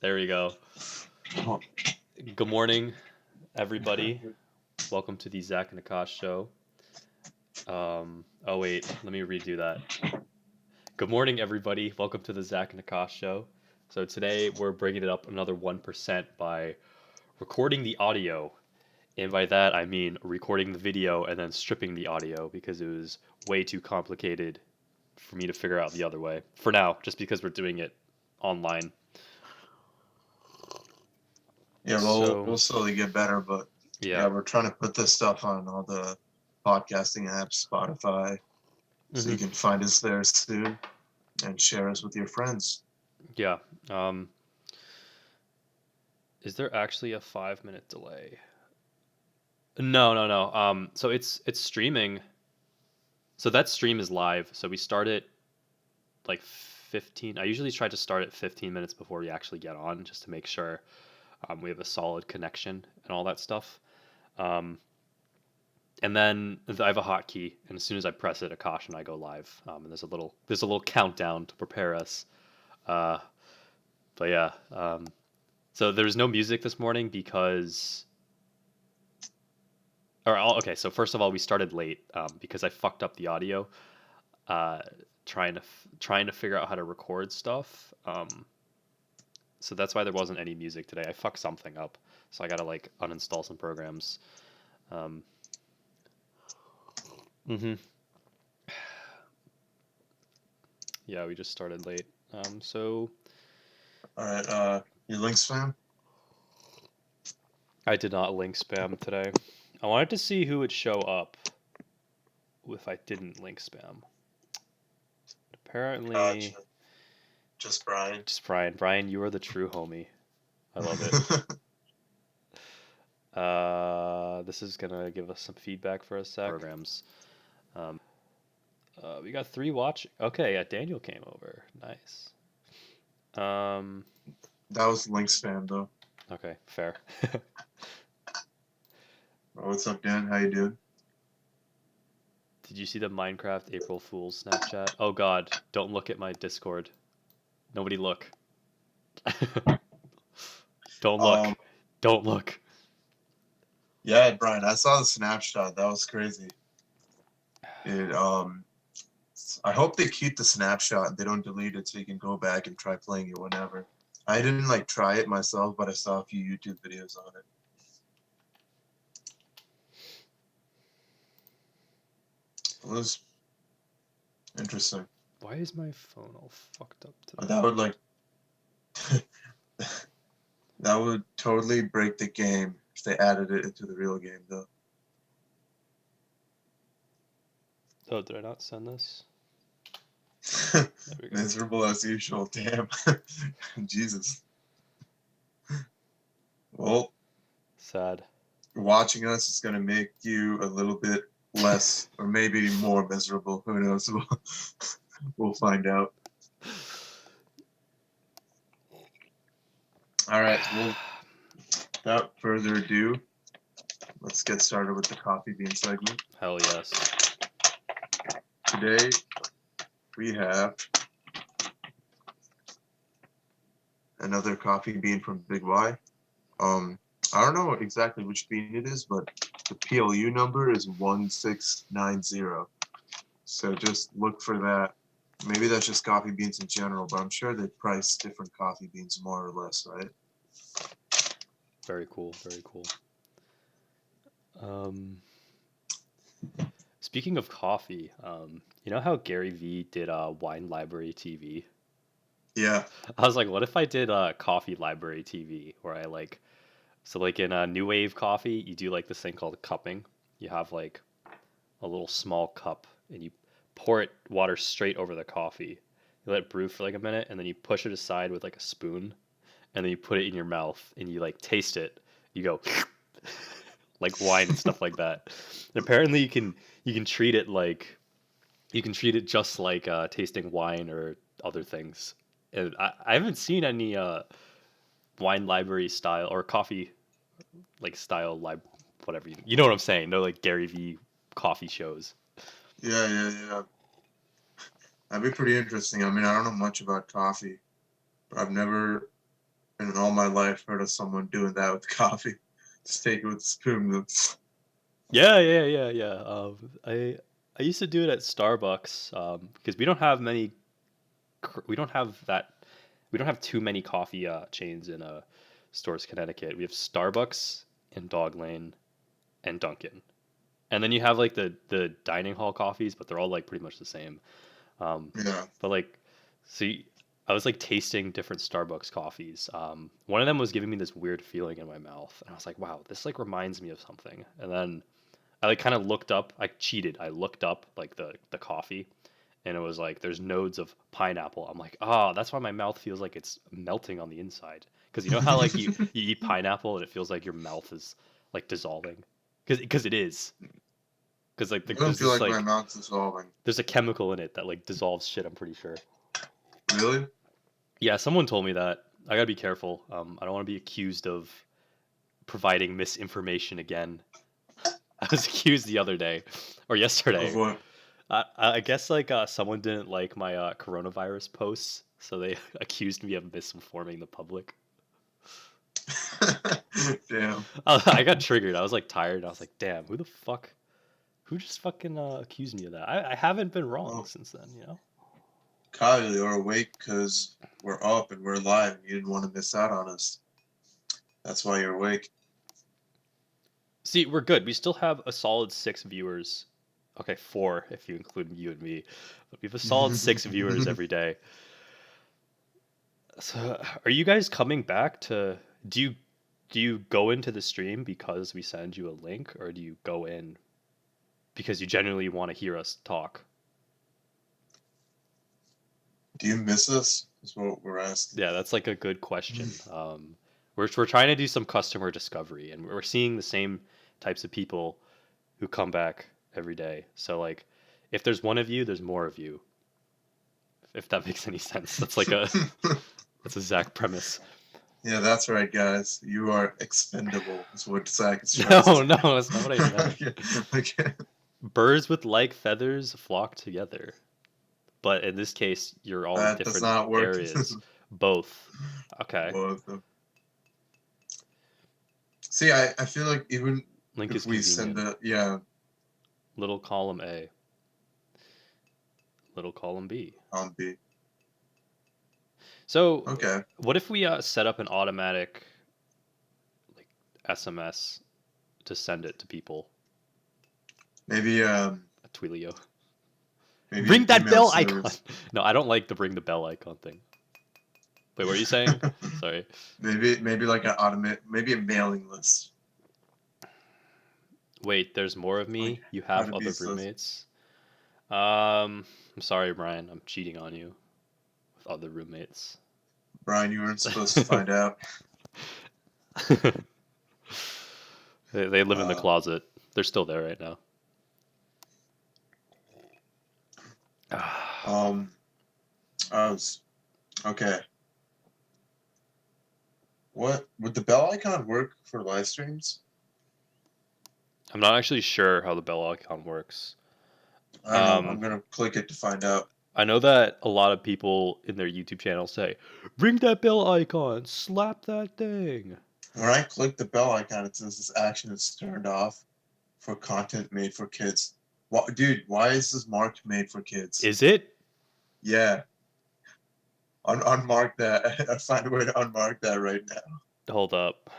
There we go. Good morning, everybody. Welcome to the Zach and Akash show. Oh wait, let me redo that. Good morning, everybody. Welcome to the Zach and Akash show. So today we're bringing it up another 1% by recording the audio, and by that I mean recording the video and then stripping the audio because it was way too complicated for me to figure out the other way. For now, just because we're doing it online. Yeah, So we'll slowly get better, but yeah. yeah, we're trying to put this stuff on all the podcasting apps, Spotify, so hmm you can find us there soon and share us with your friends. Yeah. Um, Is there actually a 5 minute delay? No, no, no. So it's streaming. So that stream is live. So we start it like 15. I usually try to start it 15 minutes before we actually get on, just to make sure we have a solid connection and all that stuff. Um, and then I have a hotkey, and as soon as I press it, Akash and I go live. And there's a little countdown to prepare us. Uh, but yeah. So there was no music this morning because okay, so first of all, we started late because I fucked up the audio, uh, trying to figure out how to record stuff. So that's why there wasn't any music today. I fucked something up, so I gotta like uninstall some programs. Um, hmm Yeah, we just started late. So All right, you links fan? I did not link spam today. I wanted to see who would show up if I didn't link spam. Apparently, Gotcha. Just Brian. just Brian. Brian, you are the true homie. I love it. This is gonna give us some feedback for a sec. Programs. We got 3 watch. Okay, yeah, Daniel came over. Nice. Um, That was links fan though. okay, fair. What's up, Dan? How you doing? Did you see the Minecraft April Fool's Snapchat? Oh God, don't look at my Discord. Nobody look. Don't look. Um, Don't look. yeah, Brian, I saw the snapshot. That was crazy. It I hope they keep the snapshot and they don't delete it so you can go back and try playing it whenever. I didn't like try it myself, but I saw a few YouTube videos on it. It was interesting. Why is my phone all fucked up today? That would like that would totally break the game if they added it into the real game though. Oh, did I not send this? There we go. Miserable as usual, damn. Jesus. Well, Sad. watching us is gonna make you a little bit less or maybe more miserable. Who knows? We'll find out. All right. Well, without further ado, let's get started with the coffee bean segment. Hell yes. Today we have another coffee bean from Big Y. I don't know exactly which bean it is, but the PLU number is 1690. So just look for that. Maybe that's just coffee beans in general, but I'm sure they price different coffee beans more or less, right? Very cool. Very cool. Um, Speaking of coffee, you know how Gary V did Wine Library TV? Yeah. I was like, what if I did Coffee Library TV, where I like, so like in New Wave coffee, you do like this thing called cupping. You have like a little small cup, and you pour it water straight over the coffee. You let it brew for like a minute, and then you push it aside with like a spoon, and then you put it in your mouth, and you like taste it. You go like wine and stuff like that. And apparently, you can treat it like you can treat it just like tasting wine or other things. And I haven't seen any wine library style or coffee like style whatever you know what I'm saying. No like Gary V coffee shows. Yeah. That'd be pretty interesting. I mean, I don't know much about coffee, but I've never in all my life heard of someone doing that with coffee. Just take it with a spoon. Yeah. I used to do it at Starbucks because we don't have many. We don't have that. We don't have too many coffee chains in stores, Connecticut. We have Starbucks and Dog Lane and Dunkin', and then you have like the dining hall coffees, but they're all like pretty much the same. Yeah. But like, see, I was like tasting different Starbucks coffees. One of them was giving me this weird feeling in my mouth, and I was like, "Wow, this like reminds me of something." And then I like kind of looked up. I cheated. I looked up like the coffee, and it was like there's nodes of pineapple. I'm like, "Ah, that's why my mouth feels like it's melting on the inside." Because you know how like you eat pineapple and it feels like your mouth is like dissolving, because it is. Because like It doesn't there's feel this like my like mouth's dissolving. there's a chemical in it that like dissolves shit. I'm pretty sure. Really? Yeah, someone told me that. I gotta be careful. I don't want to be accused of providing misinformation again. I was accused the other day or Of yesterday. what? I guess like someone didn't like my coronavirus posts, so they accused me of misinforming the public. Damn. I got triggered. I was like tired. I was like, damn, who the fuck? Who just fucking accused me of that? I haven't been wrong Well, since then, you know? Kyle, you're awake because we're up and we're live and you didn't want to miss out on us. That's why you're awake. See, we're good. We still have a solid 6 viewers. Okay, 4 if you include you and me. But we have a solid 6 viewers every day. So, are you guys coming back to? Do you go into the stream because we send you a link, or do you go in because you genuinely want to hear us talk? Do you miss us? Is what we're asking. Yeah, that's like a good question. We're trying to do some customer discovery, and we're seeing the same types of people who come back every day. So like, if there's one of you, there's more of you. If that makes any sense, that's a Zach premise. Yeah, that's right, guys. You are expendable, is what Zach is trying to No, say. no, that's not what I meant. Okay. Okay. Birds with like feathers flock together. But in this case, you're all in That does different not work. areas. Both. Okay. Both of them. See, I feel like even Link is if we send convenient. the, yeah, Little column A. Little column B. on B. So, Okay. what if we set up an automatic like SMS to send it to people? Maybe A Twilio. maybe Ring an that email bell icon. service. No, I don't like the ring the bell icon thing. Wait, what are you saying? Sorry. maybe like an automate, maybe a mailing list. Wait, there's more of Like me. You how have to be other so. roommates. I'm sorry, Brian. I'm cheating on you with other roommates. Brian, you weren't supposed to find out. They live in the Uh, closet. They're still there right now. um, I was okay. What would the bell icon work for live streams? I'm not actually sure how the bell icon works. I don't know. I'm gonna click it to find out. I know that a lot of people in their YouTube channel say, "Ring that bell icon, slap that thing." When I click the bell icon, it says this action is turned off for content made for kids. What, dude? Why is this marked made for kids? Is it? Yeah. Unmark that. I find a way to unmark that right now. Hold up.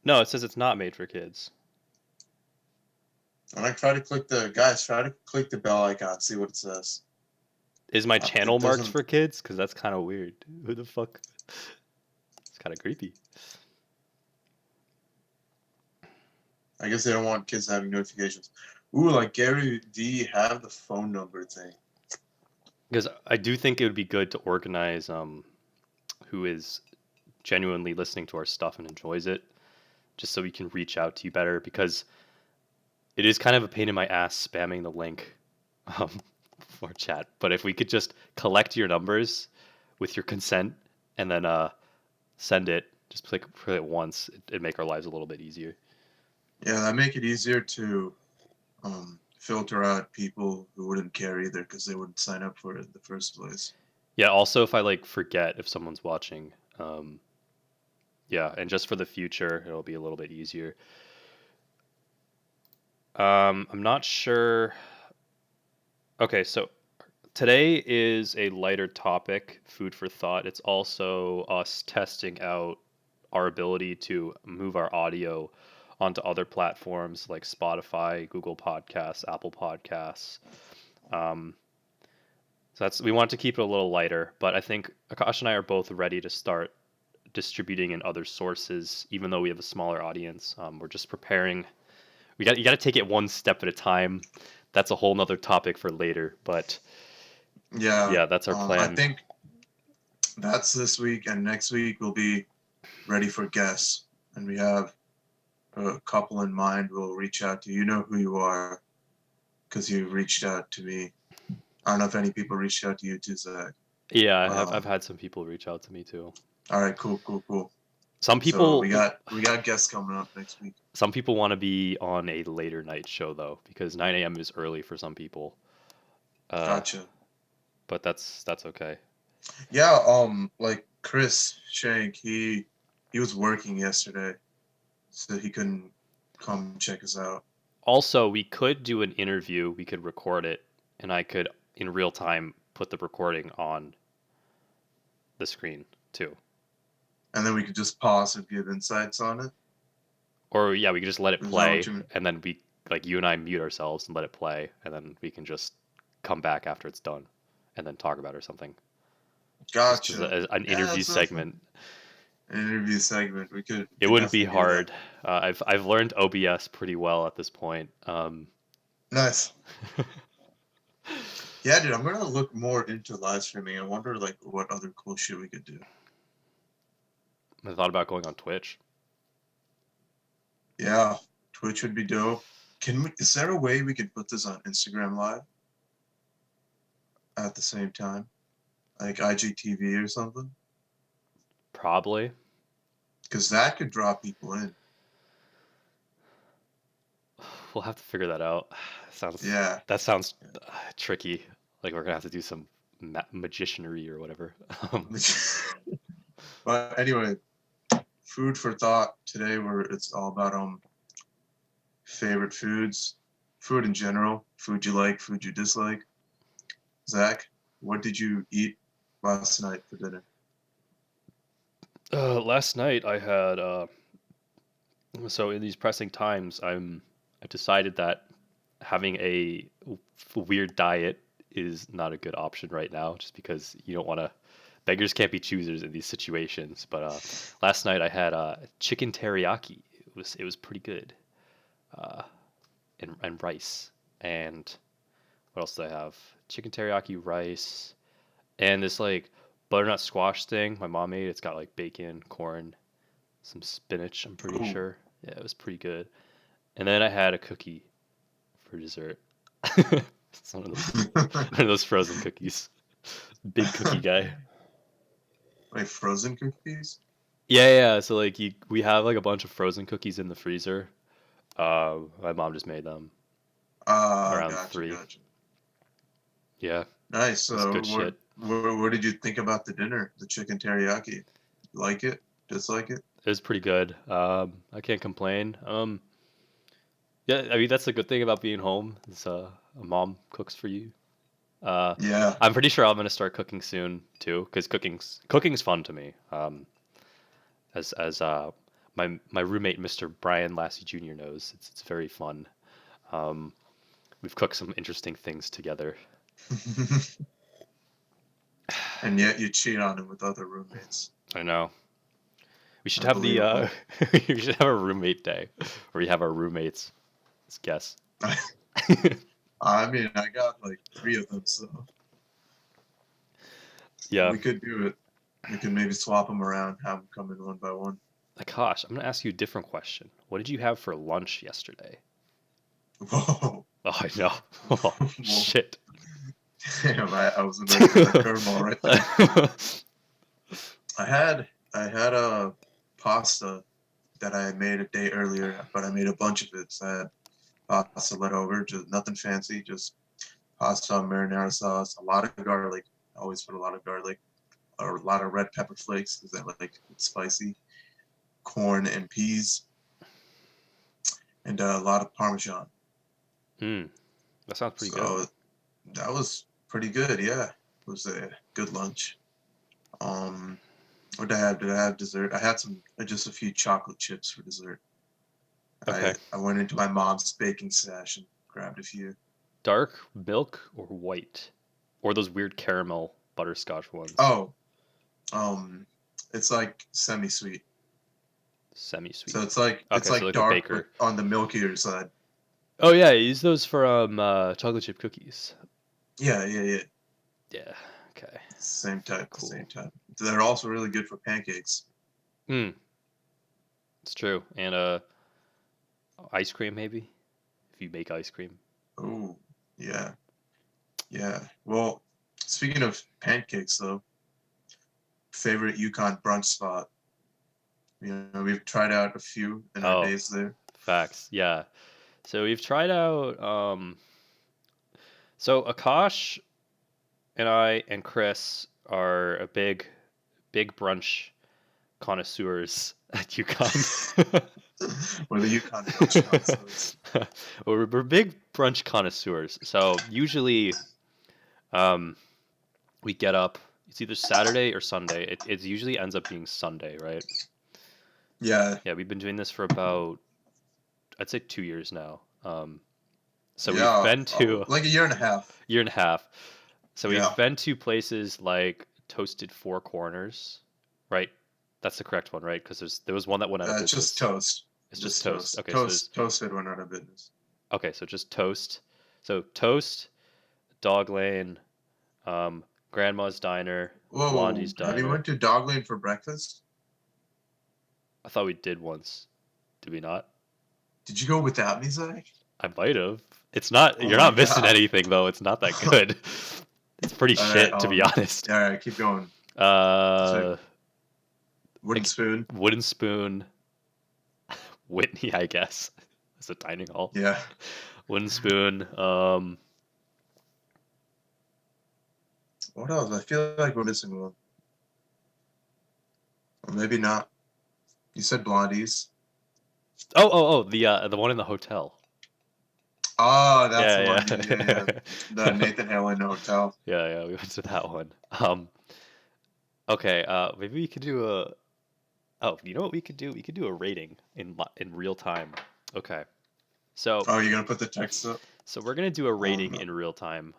No, it says it's not made for kids. When I try to click try to click the bell icon, see what it says. Is my channel It marked doesn't. for kids? Because that's kind of weird. Who the fuck? It's kind of creepy. I guess they don't want kids having notifications. Ooh, like Gary D have the phone number thing. Because I do think it would be good to organize who is genuinely listening to our stuff and enjoys it, just so we can reach out to you better. Because it is kind of a pain in my ass spamming the link um, for chat. But if we could just collect your numbers with your consent and then send it, just click for it once, it'd make our lives a little bit easier. Yeah, that make it easier to filter out people who wouldn't care either because they wouldn't sign up for it in the first place. Yeah. Also, if I like forget if someone's watching, um, yeah, and just for the future, it'll be a little bit easier. I'm not sure. Okay, so today is a lighter topic, food for thought. It's also us testing out our ability to move our audio onto other platforms like Spotify, Google Podcasts, Apple Podcasts. Um, so we want to keep it a little lighter, but I think Akash and I are both ready to start distributing in other sources, even though we have a smaller audience. We're just preparing. You got to take it one step at a time. That's a whole nother topic for later, but Yeah, yeah, that's our I plan. think that's this week, and next week we'll be ready for guests, and we have a couple in mind. We'll reach out to you. You know who you are because you reached out to me. I don't know if any people reached out to you too, Zach. Yeah, I've Um, had some people reach out to me too. all right, cool. Some So we people got guests coming up next week. some people want to be on a later night show though, because 9 a.m. is early for some people. Uh, Gotcha. but that's okay. Yeah, like Chris Shank, he was working yesterday, so he couldn't come check us out. Also, we could do an interview. We could record it, and I could in real time put the recording on the screen too. And then we could just pause and give insights on it. Or yeah, we could just let it Is that what play, you mean? and then we like you and I mute ourselves and let it play, and then we can just come back after it's done, and then talk about it or something. Just as Gotcha. an Yeah, interview that's an segment. interview segment. We It could wouldn't be definitely do that. hard. I've learned OBS pretty well at this point. Nice. Yeah, dude, I'm gonna look more into live streaming. I wonder like what other cool shit we could do. I thought about going on Twitch. Yeah, Twitch would be dope. Is there a way we could put this on Instagram Live at the same time? Like IGTV or something? Probably. Because that could draw people in. We'll have to figure that out. Yeah. That sounds tricky. Like we're gonna have to do some magicianry or whatever. But anyway, food for thought today where it's all about favorite foods, food in general, food you like, food you dislike. Zach, what did you eat last night for dinner? Last night I had so in these pressing times I've decided that having a weird diet is not a good option right now, just because you don't want to. Beggars can't be choosers in these situations. But last night I had chicken teriyaki. It was pretty good, uh, and rice. And what else did I have? Chicken teriyaki, rice, and this like butternut squash thing my mom made. It's got like bacon, corn, some spinach. I'm pretty Ooh, sure. Yeah, it was pretty good. And then I had a cookie for dessert. It's one of those frozen cookies. Big cookie guy. like frozen cookies? Yeah. So like we have like a bunch of frozen cookies in the freezer. My mom just made them around Gotcha, 3. gotcha. Yeah, Nice. it's So good shit. what did you think about the dinner, the chicken teriyaki? Like it? Dislike it? It was pretty good. I can't complain. Yeah, I mean that's the good thing about being home. Is a mom cooks for you. Uh, Yeah. I'm pretty sure I'm gonna start cooking soon too, because cooking's fun to me. As my roommate Mr. Brian Lassie Jr. knows, it's very fun. Um, we've cooked some interesting things together. And yet you cheat on him with other roommates. I know. We should have the Unbelievable. we should have a roommate day where we have our roommates as guests. I mean, I got like 3 of them, so Yeah. we could do it. We could maybe swap them around, have them come in one by one. Gosh, I'm gonna ask you a different question. What did you have for lunch yesterday? Whoa. Oh, I know. Oh, Whoa. shit. Damn, I wasn't ready for that curveball right there. I had a pasta that I had made a day earlier, but I made a bunch of it. So I had pasta left over, just nothing fancy, just pasta, marinara sauce, a lot of garlic, I always put a lot of garlic or a lot of red pepper flakes because I like it's spicy. Corn and peas, and a lot of Parmesan. Hmm. That sounds pretty good. So that was pretty good. Yeah, it was a good lunch. Um, what did I have? Did I have dessert? I had some just a few chocolate chips for dessert. Okay. I went into my mom's baking stash and grabbed a few. Dark milk or white? Or those weird caramel butterscotch ones? Oh, um, it's like semi-sweet. So Semi-sweet. it's Okay, so like like a dark, but baker. on the milkier side. Oh yeah, I use those for chocolate chip cookies. Yeah, yeah, yeah. Yeah. Okay. Same type, same Cool. type. They're also really good for pancakes. Hmm. It's true. And ice cream maybe if you make ice cream. Oh, yeah, yeah. Well, speaking of pancakes, though, favorite Yukon brunch spot. You know, we've tried out a few in our Oh, days there. facts. Yeah. So we've tried out so Akash and I and Chris are a big brunch connoisseurs at UConn. Or the Yukon brunch connoisseurs. We're big brunch connoisseurs. So usually um, we get up. It's either Saturday or Sunday. It usually ends up being Sunday, right? Yeah, Yeah, we've been doing this for about I'd say 2 years now. So we've yeah. been Oh, to like a year and a half. year and a half. So we've Yeah, been to places like Toasted Four Corners, right? That's the correct one, right? Because there was one that went out of just business. toast. It's just Just Toast. toast. Okay, so there's Toasted went out of business. okay, so just Toast. So Toast, Dog Lane, Grandma's Diner, Whoa, Blondie's have you Diner. went to Dog Lane for breakfast? I thought we did once. Did we not? Did you go without me, Zach? I might have. It's not. Oh You're my not missing god. anything though. It's not that good. It's pretty All right, shit to be honest. all right, keep going. So, Uh, wooden like spoon. Wooden Spoon, Whitney, I guess. It's a dining hall. Yeah. Wooden Spoon. What else? I feel like we're missing one. Or maybe not. You said Blondie's. The one in the hotel. Oh, that's the Yeah, one. Yeah, yeah, yeah. The yeah. Nathan Hale Hotel. Yeah, yeah, we went to that one. Okay, maybe we could do a oh, you know what we could do? We could do a rating in real time. Okay. So Oh, you're gonna put the text up? so we're gonna do a rating No. in real time.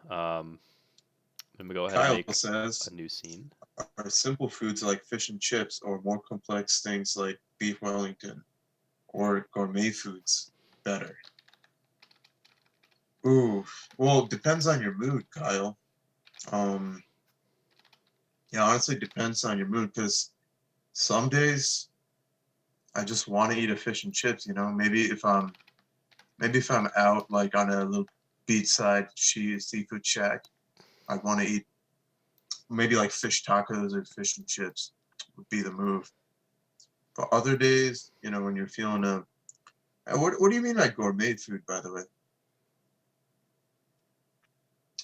Let me go ahead and Kyle make a says, new scene. are simple foods like fish and chips or more complex things like beef Wellington or gourmet foods better? Ooh, well, it depends on your mood, Kyle. Um, yeah, honestly, depends on your mood because some days I just want to eat a fish and chips. You know, maybe if I'm out like on a little beachside seafood shack, I want to eat maybe like fish tacos or fish and chips would be the move. But other days, you know, when you're feeling what do you mean by gourmet food, by the way?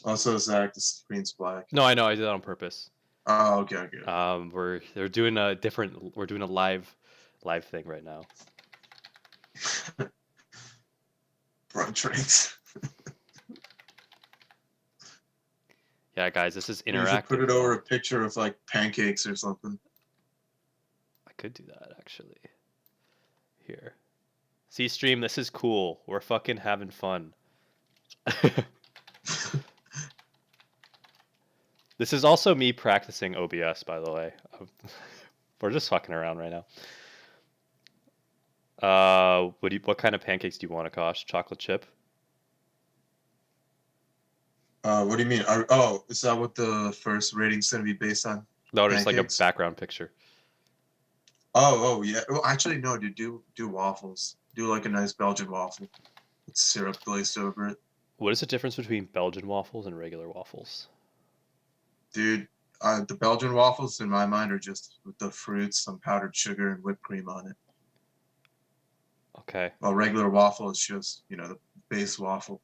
Also, Zach, the screen's black. No, I know, I did that on purpose. Oh, okay, okay. They're doing a different. We're doing a live thing right now. Brunch drinks. Yeah, guys, this is You should put interactive it over though. a picture of like pancakes or something. I could do that actually. Here. See, stream, this is cool. We're fucking having fun. This is also me practicing OBS, by the way. We're just fucking around right now. What kind of pancakes do you want, Akash? Chocolate chip? What do you mean? Oh, is that what the first rating's gonna be based on? No, just like a Pancakes? background picture. Oh, yeah. Well, actually, no, dude. Do waffles. Do like a nice Belgian waffle with syrup glazed over it, What is the difference between Belgian waffles and regular waffles? dude. The Belgian waffles, in my mind, are just with the fruits, some powdered sugar, and whipped cream on it. Okay. While regular waffle is just, you know, the base waffle.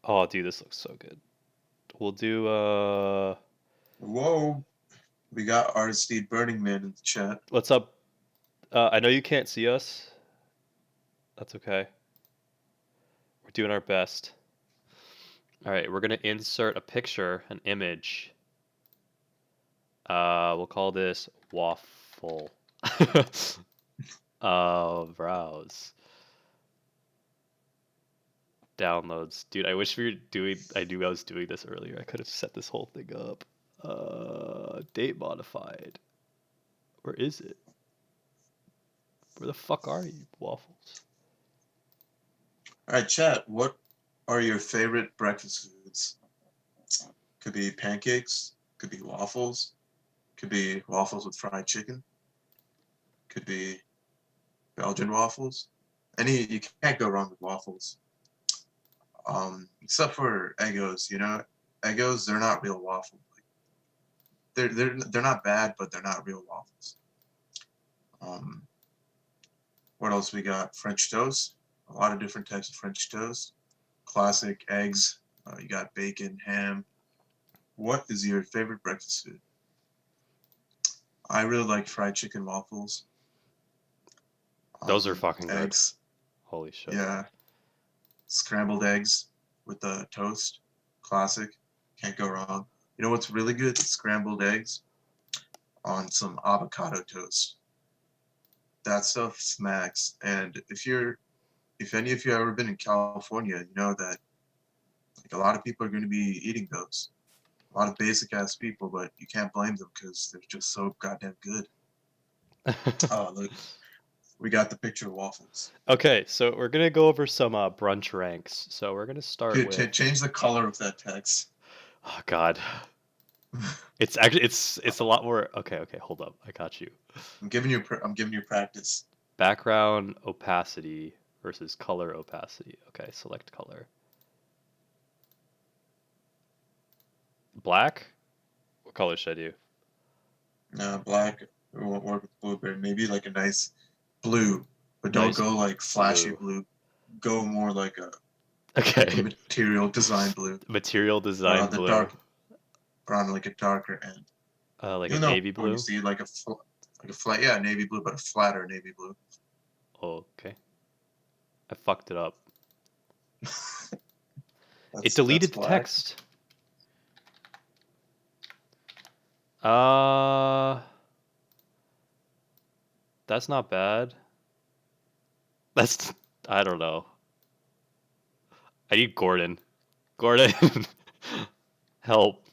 Oh, dude, this looks so good. We'll do Whoa. We got Artistide Burning Man in the chat. what's up? I know you can't see us. That's okay. We're doing our best. All right, we're gonna insert a picture, an image. We'll call this waffle. Browse. Downloads. Dude, I wish we were doing I knew I was doing this earlier. I could have set this whole thing up. Date modified. Where is it? Where the fuck are you, waffles? All right, chat. What are your favorite breakfast foods? Could be pancakes. Could be waffles. Could be waffles with fried chicken. Could be Belgian waffles. You can't go wrong with waffles. Except for Eggos, Eggos, they're not real waffles. They're not bad, but they're not real waffles. What else we got? French toast. A lot of different types of French toast. Classic eggs. You got bacon, ham. What is your favorite breakfast food? I really like fried chicken waffles. Those are fucking eggs. Good. Holy shit. Yeah. Scrambled eggs with the toast. Classic. Can't go wrong. You know what's really good? Scrambled eggs on some avocado toast. That stuff smacks. And if any of you have ever been in California, you know that a lot of people are going to be eating those. A lot of basic ass people, but you can't blame them because they're just so goddamn good. Oh, look. We got the picture of waffles. Okay, so we're gonna go over some brunch ranks. So we're gonna start with change the color of that text. Oh God, it's actually it's a lot more. Okay, hold up, I got you. I'm giving you practice. Background opacity versus color opacity. Okay, select color. Black. What color should I do? Black. We won't work with blueberry. Maybe like a nice blue, but don't go like flashy blue. Go more like a material design blue. Material design blue. Or on like a darker end. Like a navy blue. You see like a flat, yeah, navy blue, but a flatter navy blue. Okay. I fucked it up. It deleted the text. That's not bad. I don't know. I need Gordon. Gordon, help.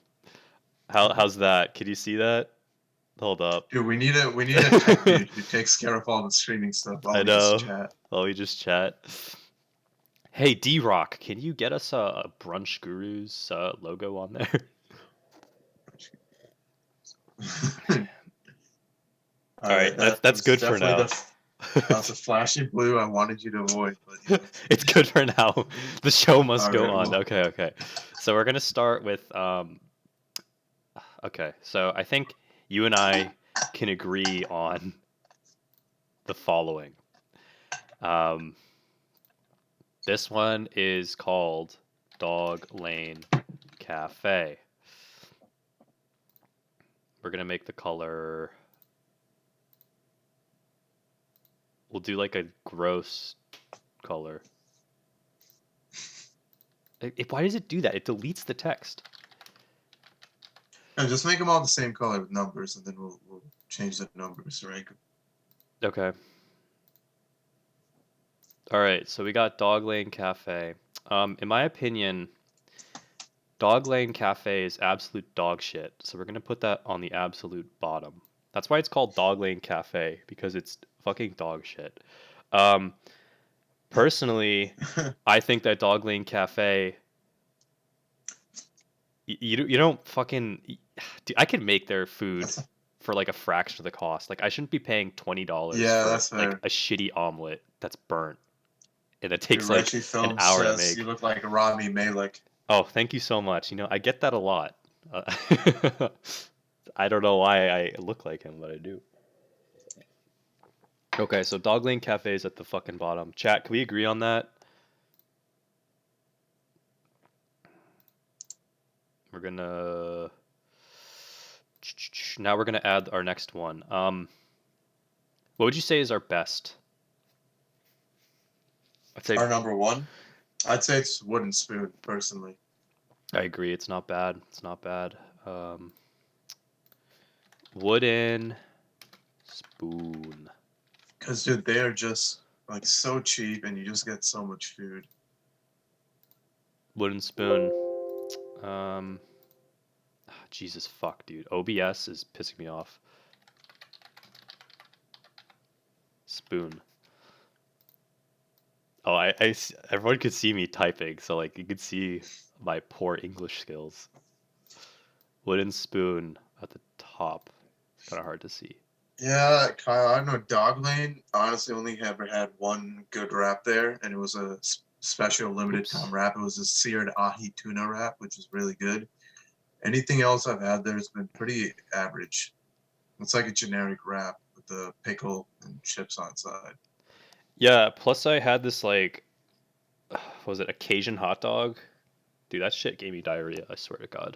How's that? Can you see that? Hold up. Dude, we need a tech dude who takes care of all the streaming stuff. I know. While we just chat. Hey, D-Rock, can you get us a Brunch Gurus logo on there? All right, that's good for now. That's a flashy blue I wanted you to avoid. But, It's good for now. The show must go on. Well. Okay. So we're gonna start with Okay, so I think you and I can agree on the following. This one is called Dog Lane Cafe. We're gonna make the color. We'll do like a gross color. Why does it do that? It deletes the text. No, just make them all the same color with numbers, and then we'll change the numbers, right? Okay. All right, so we got Dog Lane Cafe. In my opinion, Dog Lane Cafe is absolute dog shit. So we're gonna put that on the absolute bottom. That's why it's called Dog Lane Cafe, because it's fucking dog shit. Personally, I think that Dog Lane Cafe. You don't fucking. Dude, I could make their food for like a fraction of the cost. Like I shouldn't be paying $20 for like a shitty omelet that's burnt, and it takes like an hour to make. You look like Rami Malek. Oh, thank you so much. I get that a lot. I don't know why I look like him, but I do. Okay, so Dog Lane Cafe is at the fucking bottom. Chat, can we agree on that? We're gonna now we're gonna add our next one. What would you say is our best? I'd say Our number one, I'd say it's wooden spoon, personally. I agree. It's not bad. It's not bad. Um, Wooden spoon. Because, dude, they are just like so cheap and you just get so much food. Wooden spoon. Jesus fuck, dude. OBS is pissing me off. Spoon. Oh, everyone could see me typing, so like you could see my poor English skills. Wooden spoon at the top. Kind of hard to see. Yeah, Kyle, I don't know. Dog Lane, honestly, only ever had one good wrap there, and it was a special limited Oops. time wrap. It was a seared ahi tuna wrap, which was really good. Anything else I've had there has been pretty average. It's like a generic wrap with the pickle and chips on side. Yeah, plus I had this like, what was it, a Cajun hot dog? Dude, that shit gave me diarrhea, I swear to God.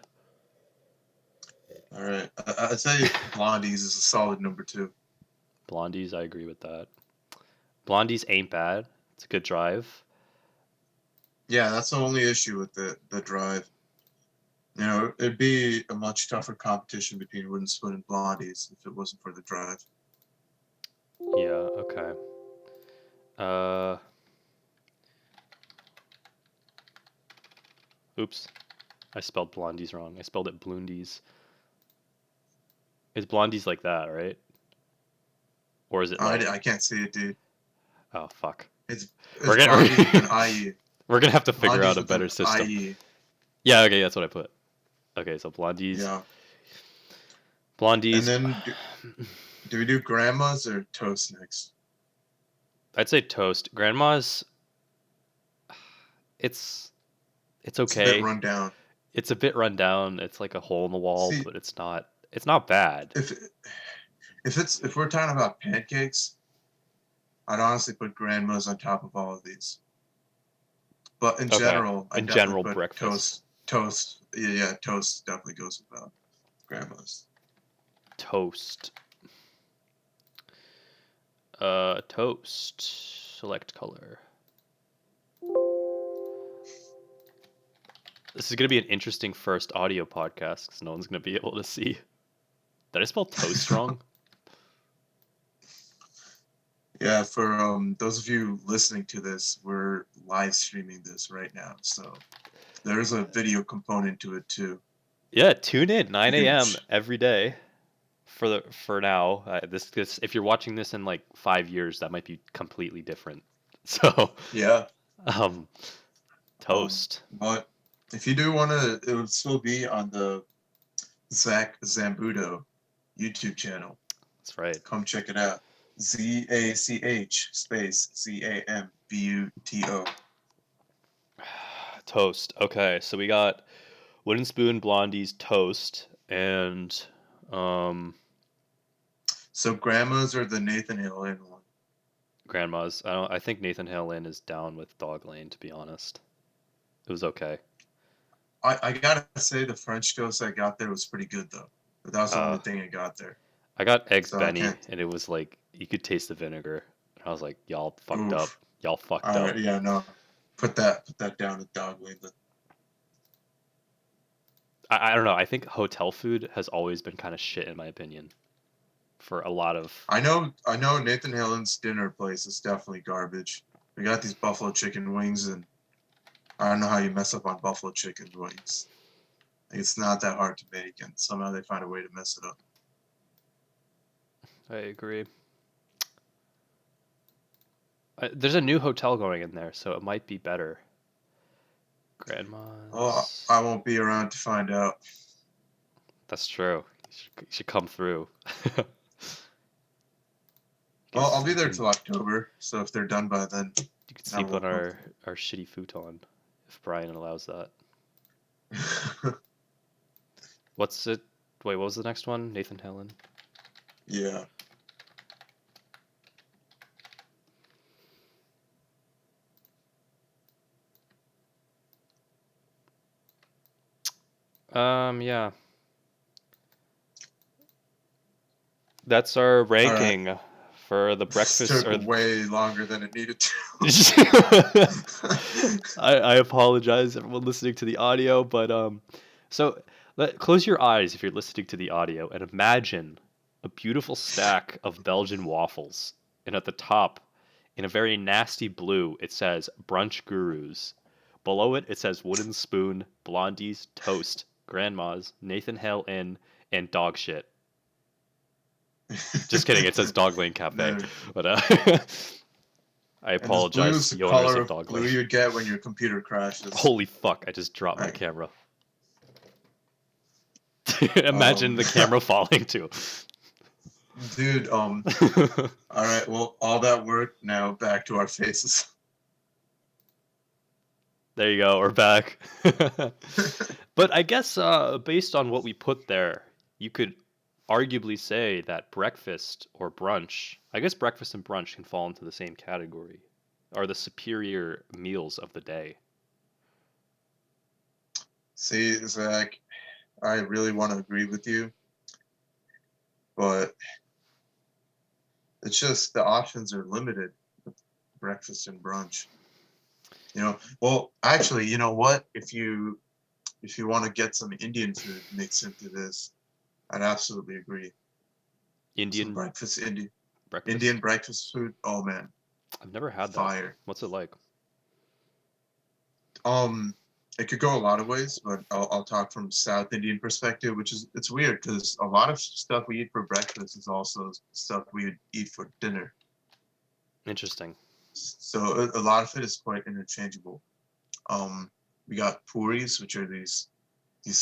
All right, I'd say Blondie's is a solid number 2. Blondies, I agree with that. Blondies ain't bad. It's a good drive. Yeah, that's the only issue with the drive. You know, it'd be a much tougher competition between Wooden Spoon and Blondie's if it wasn't for the drive. Yeah, okay. Oops. I spelled Blondies wrong. I spelled it Bloondies. It's Blondies like that, right? Or is it like... I can't see it, dude. Oh, fuck. It's We're Blondie's with an gonna... IE. We're gonna have to figure Blondie's out a with an better system. IE. Yeah, okay, that's what I put. Okay, so Blondies. Yeah. Blondies. And then do we do grandmas or toast next? I'd say toast. Grandma's... It's It's a bit okay. run down. It's a bit run down. It's like a hole in the wall, See, but it's not bad. if we're talking about pancakes, I'd honestly put grandmas on top of all of these. But in general, I In definitely general, put breakfast. Toast. Yeah, toast definitely goes with grandmas. Toast. Toast. Select color. This is going to be an interesting first audio podcast because no one's going to be able to see. Did I spell toast wrong? Yeah, for those of you listening to this, we're live streaming this right now, so there's a video component to it too. Yeah, tune in 9 You can a.m. every day for now. This if you're watching this in like 5 years, that might be completely different. So Yeah. Toast. But if you do want to, it would still be on the Zach Zambuto YouTube channel. That's right. Come check it out. ZACH space ZAMBUTO. Toast. Okay, so we got Wooden Spoon, Blondie's, Toast, and So grandmas are the Nathan Hill Inn one. Grandma's. I think Nathan Hill Inn is down with Dog Lane, to be honest. It was okay. I gotta say the French toast I got there was pretty good though. But that was the only thing I got there. I got eggs So Benny, and it was like you could taste the vinegar. And I was like, y'all fucked up. Y'all fucked All up. right, yeah, no. Put that down to Dog Lane. But I don't know. I think hotel food has always been kind of shit in my opinion. For a lot of. I know Nathan Hillen's dinner place is definitely garbage. We got these buffalo chicken wings, and I don't know how you mess up on buffalo chicken wings. Like, it's not that hard to make, and somehow they find a way to mess it up. I agree. There's a new hotel going in there, so it might be better. Grandma's. Oh, I won't be around to find out. That's true. You should come through. Well, I'll be there till October, so if they're done by then, you could sleep on our shitty futon, if Brian allows that. What's it? Wait, what was the next one? Nathan Helen? Yeah. Yeah, that's our All right. ranking for the This breakfast took or. way longer than it needed I apologize, everyone listening to the audio, but so close your eyes if you're listening to the audio and imagine a beautiful stack of Belgian waffles, and at the top, in a very nasty blue, it says "Brunch Gurus." Below it, it says "Wooden Spoon," "Blondies," "Toast," "Grandmas," "Nathan Hale Inn," and "Dog Shit." Just kidding. It says Dog Lane Cafe, No. but I And this blue apologize is to the the owners color of of Dog blue Lane. you get when your computer crashes. Holy fuck! I just dropped my Right. camera. Imagine the camera falling too. Dude, all right, well, all that work, now back to our faces. There you go. We're back. But I guess based on what we put there, you could arguably say that breakfast or brunch, I guess breakfast and brunch can fall into the same category, are the superior meals of the day. See, Zach, I really want to agree with you, but it's just the options are limited with breakfast and brunch. Well, actually, you know what? If you want to get some Indian food mixed into this, I'd absolutely agree. Some Indian Indian breakfast? breakfast food. Oh man, I've never had that. fire. What's it like? Um, it could go a lot of ways, but I'll talk from South Indian perspective, which is it's weird because a lot of stuff we eat for breakfast is also stuff we would eat for dinner. Interesting. So a lot of it is quite interchangeable. Um, we got puris, which are these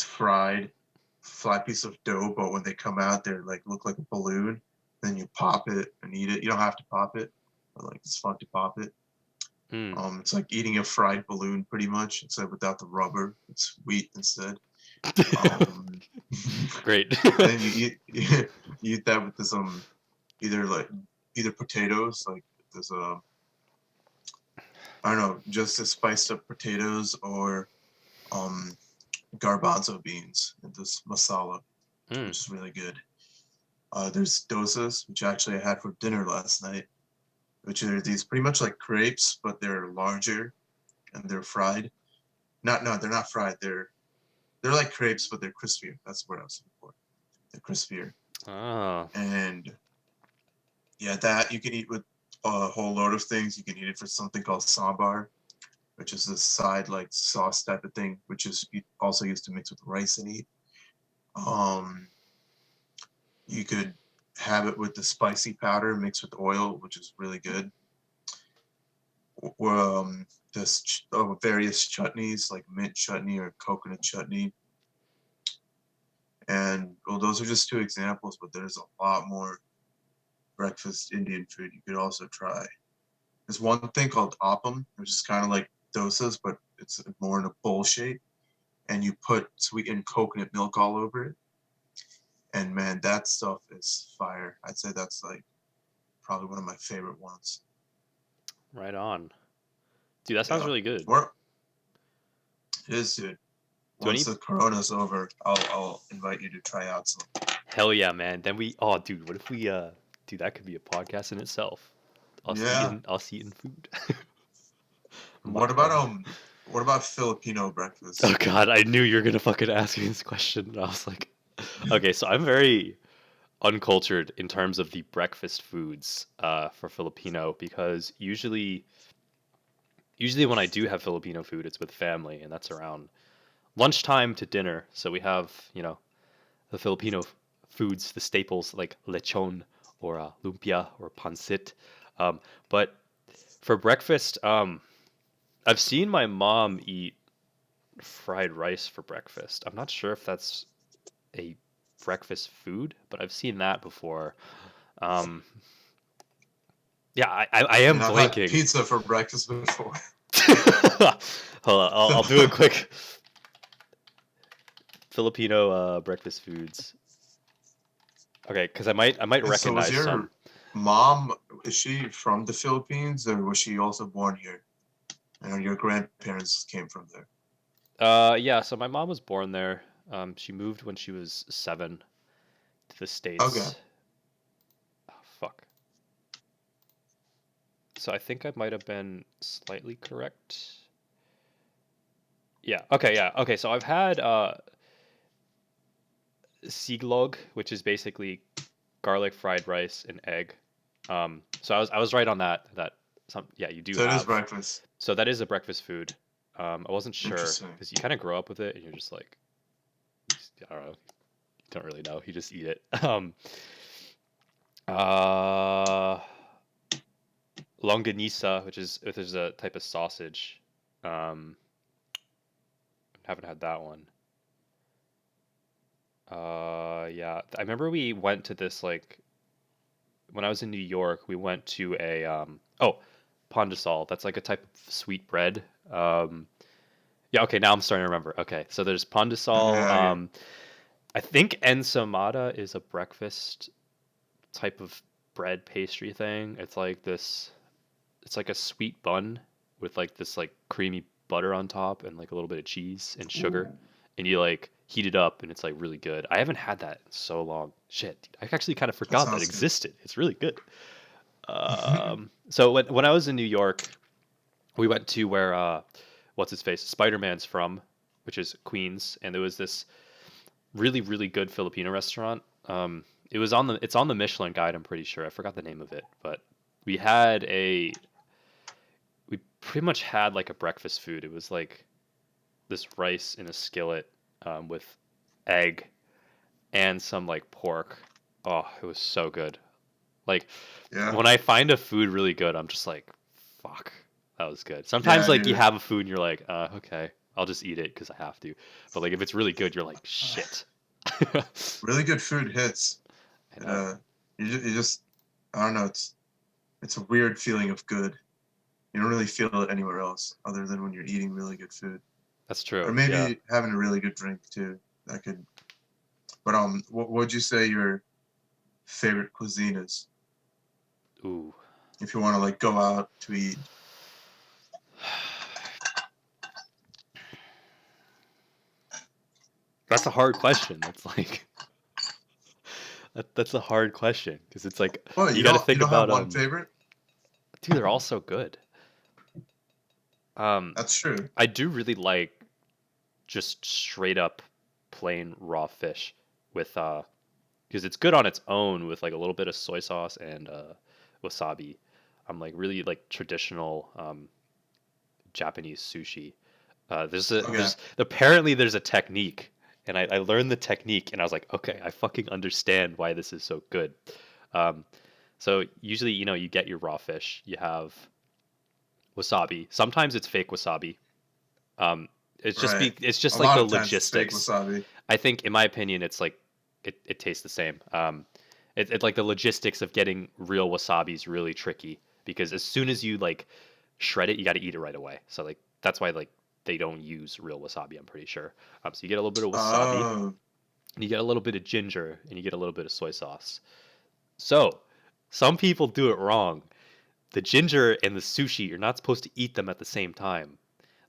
fried flat piece of dough, but when they come out, they're like look like a balloon. Then you pop it and eat it. You don't have to pop it, but like it's fun to pop it. Mm. It's like eating a fried balloon pretty much, except without the rubber. It's wheat instead. Um, Great. then you eat that with this either like either potatoes like this I don't know, just the spiced up potatoes or um garbanzo beans and this masala, Mm. which is really good. There's dosas, which actually I had for dinner last night, which are these pretty much like crepes, but they're larger and they're fried. Not no, they're not fried. They're like crepes, but they're crispier. That's what I was looking for. They're crispier. Oh. And yeah, that you can eat with a whole load of things. You can eat it for something called sambar, which is this side like sauce type of thing, which is also used to mix with rice and eat. Um, you could have it with the spicy powder mixed with oil, which is really good. Just various chutneys like mint chutney or coconut chutney. And well, those are just two examples, but there's a lot more breakfast Indian food you could also try. There's one thing called appam, which is kind of like dosas, but it's more in a bowl shape, and you put sweetened coconut milk all over it. And man, that stuff is fire. I'd say that's like probably one of my favorite ones. Right on. Dude, that sounds Yeah, really good. or it is, dude. Do Once any the corona's over, I'll invite you to try out some. Hell yeah, man. Then oh dude, what if we dude, that could be a podcast in itself. Yeah. Us eating food. What about Mukbang. what about Filipino Oh breakfast? god, I knew you were gonna fucking ask me this question. And I was like, okay, so I'm very uncultured in terms of the breakfast foods for Filipino because usually when I do have Filipino food, it's with family, and that's around lunchtime to dinner. So we have, the Filipino foods, the staples like lechon or lumpia or pancit. But for breakfast, I've seen my mom eat fried rice for breakfast. I'm not sure if that's a breakfast food, but I've seen that before. Um, yeah, I I am mean, I've had blanking. pizza for breakfast before. Hold on, I'll do a quick Filipino breakfast foods. Okay, because I might Yeah, so was recognize some. your mom, is she from the Philippines or was she also born here? And your grandparents came from there. Yeah, so my mom was born there. She moved when she was 7 to the Okay. States. Oh, fuck. So I think I might have been slightly correct. Yeah. Okay. Yeah. Okay. So I've had siglog, which is basically garlic fried rice and egg. So I was right on that. Yeah, you do So it is have. breakfast. So that is a breakfast food. I wasn't sure Interesting. because you kind of grow up with it and you're just like, I don't know, you don't really know. You just eat it. Uh, longanisa, which is a type of sausage. Um, haven't had that one. Yeah, I remember we went to this like when I was in New York. We went to a pan de sal. That's like a type of sweet bread. Yeah, okay, now I'm starting to remember. Okay, so there's pan de sal. Yeah. I think ensamada is a breakfast type of bread pastry thing. It's like this. It's like a sweet bun with like this like creamy butter on top and like a little bit of cheese and sugar, and you like heat it up and it's like really good. I haven't had that in so long. Shit, dude, I actually kind of That forgot that sounds good. existed. It's really good. So when I was in New York, we went to where what's his face Spider Man's from, which is Queens, and there was this really good Filipino restaurant. It's on the Michelin guide. I'm pretty sure. I forgot the name of it, but we had a we pretty much had like a breakfast food. It was like this rice in a skillet with egg and some like pork. Oh, it was so good. Like Yeah. when I find a food really good, I'm just like, fuck, that was good. Sometimes Yeah, like you dude. have a food and you're like, okay, I'll just eat it because I have to. But like if it's really good, you're like, shit. I Really good food hits. It, know. you just, I don't know. It's a weird feeling of good. You don't really feel it anywhere else other than when you're eating really good food, That's or true. Yeah. maybe having a really good drink too. That could. But what would you say your favorite cuisine is? Ooh. If you want to like go out to eat. That's a hard question. That's like that's a hard question because it's like Well, you got to you think don't have about one favorite. dude, they're all so good. Um, That's true. I do really like just straight up plain raw fish with because it's good on its own with like a little bit of soy sauce and wasabi. I'm like really like traditional Japanese sushi. Okay. There's apparently there's a technique, and I learned the technique, and I was like, okay, I fucking understand why this is so good. Um, so usually, you get your raw fish, you have wasabi. Sometimes it's fake wasabi. Um, Right. it's just A like lot the of times it's fake logistics. wasabi. I think, in my opinion, it's like it tastes the same. It like the logistics of getting real wasabi is really tricky because as soon as you like shred it, you got to eat it right away. So like that's why like they don't use real wasabi. I'm pretty sure. So you get a little bit of wasabi, Oh, and you get a little bit of ginger, and you get a little bit of soy sauce. So some people do it wrong. The ginger and the sushi, you're not supposed to eat them at the same time.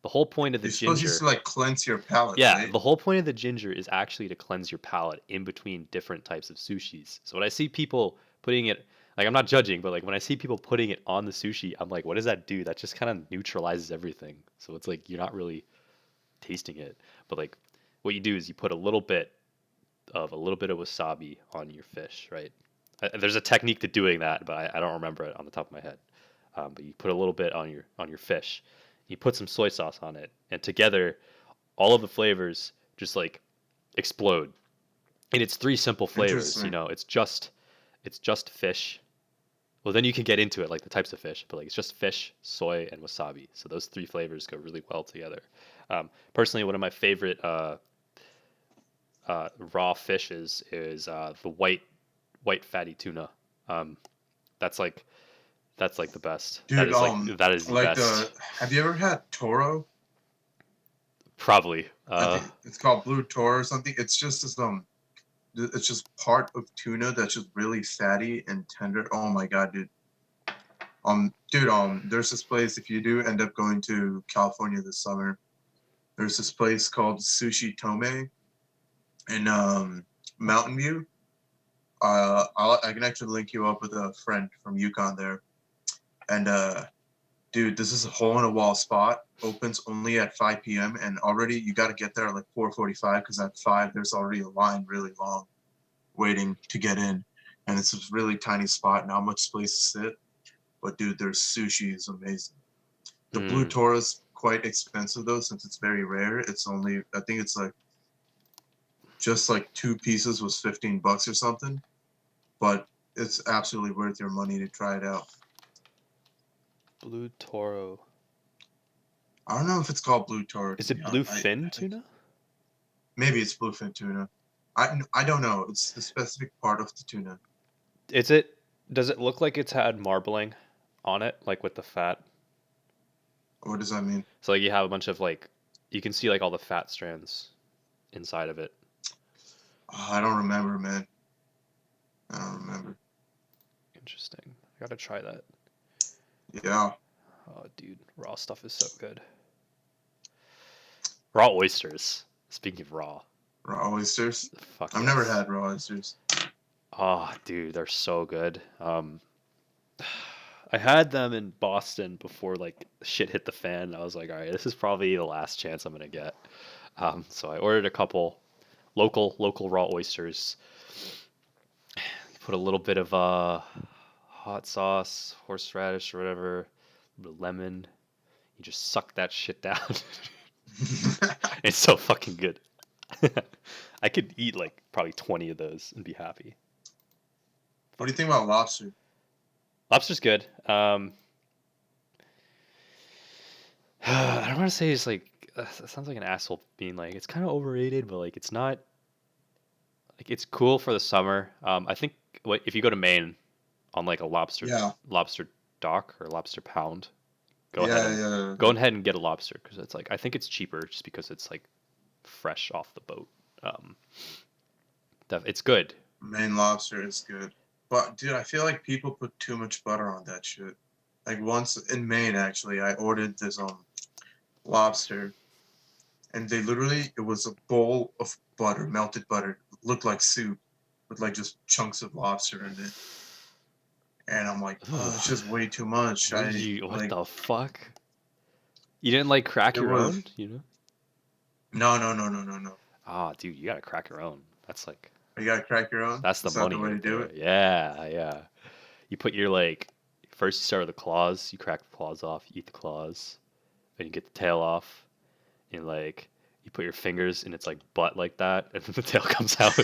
The whole point of the you're supposed to ginger, like cleanse your palate, yeah, right? the whole point of the ginger is actually to cleanse your palate in between different types of sushis. So when I see people putting it, like I'm not judging, but like when I see people putting it on the sushi, I'm like, what does that do? That just kind of neutralizes everything. So it's like you're not really tasting it. But like what you do is you put a little bit of wasabi on your fish, right? There's a technique to doing that, but I don't remember it on the top of my head. But you put a little bit on your fish. You put some soy sauce on it, and together, all of the flavors just like explode. And it's three simple flavors. Interesting. It's just fish. Well, then you can get into it, like the types of fish, but like it's just fish, soy, and wasabi. So those three flavors go really well together. Personally, one of my favorite raw fishes is the white fatty tuna. Um, that's like that's like the best. Dude, That is the like best. have you ever had Toro? Probably. I think it's called Blue Toro or something. It's just this it's just part of tuna that's just really fatty and tender. Oh my god, dude. Dude, there's this place if you do end up going to California this summer. There's this place called Sushi Tome. in Mountain View. I can actually link you up with a friend from Yukon there. And dude, this is a hole in a wall spot. Opens only at 5 p.m. and already you got to get there at like 4:45 because at 5 there's already a line really long waiting to get in, and it's a really tiny spot, not much space to sit. But dude, their sushi is amazing. The blue Mm. Toro is quite expensive though, since it's very rare. It's only I think it's like just like 2 pieces was $15 or something, but it's absolutely worth your money to try it out. Blue Toro. I don't know if it's called blue Toro to Is be it honest. bluefin tuna? Maybe it's bluefin tuna. I don't know. It's the specific part of the tuna. Is it? Does it look like it's had marbling on it, like with the fat? What does that mean? So like you have a bunch of like, you can see like all the fat strands inside of it. I don't remember, man. I don't remember. Interesting. I gotta try that. Yeah. Oh, dude, raw stuff is so good. Raw oysters. Speaking of raw, Raw oysters. fuck I've never yes. had raw oysters. Oh, dude, they're so good. I had them in Boston before like shit hit the fan. I was like, all right, this is probably the last chance I'm gonna get. So I ordered a couple local raw oysters. Put a little bit of hot sauce, horseradish or whatever, a bit of lemon. You just suck that shit down. It's so fucking good. I could eat like probably 20 of those and be happy. What do you think about lobster? Lobster's good. I don't want to say it's like it sounds like an asshole being like it's kind of overrated, but like it's not like it's cool for the summer. I think if you go to Maine on like a Yeah. lobster dock or lobster pound, go ahead Yeah, and yeah, go yeah. ahead and get a lobster because it's like I think it's cheaper just because it's like fresh off the boat. Um, it's good. Maine lobster is good. But dude, I feel like people put too much butter on that shit. Like once in Maine actually, I ordered this lobster and they literally it was a bowl of butter, melted butter. It looked like soup with like just chunks of lobster in it. And I'm like, oh, it's Ugh. just way too much. What did I you? What like the fuck? You didn't like crack it your was own? You know? no. Ah, dude, you gotta crack your own. That's like You gotta crack your own. that's the That's not the money way to right do there. it. Yeah, yeah. You put your like first you start with the claws. You crack the claws off. You eat the claws. Then you get the tail off. And like you put your fingers in its like butt like that, and then the tail comes out.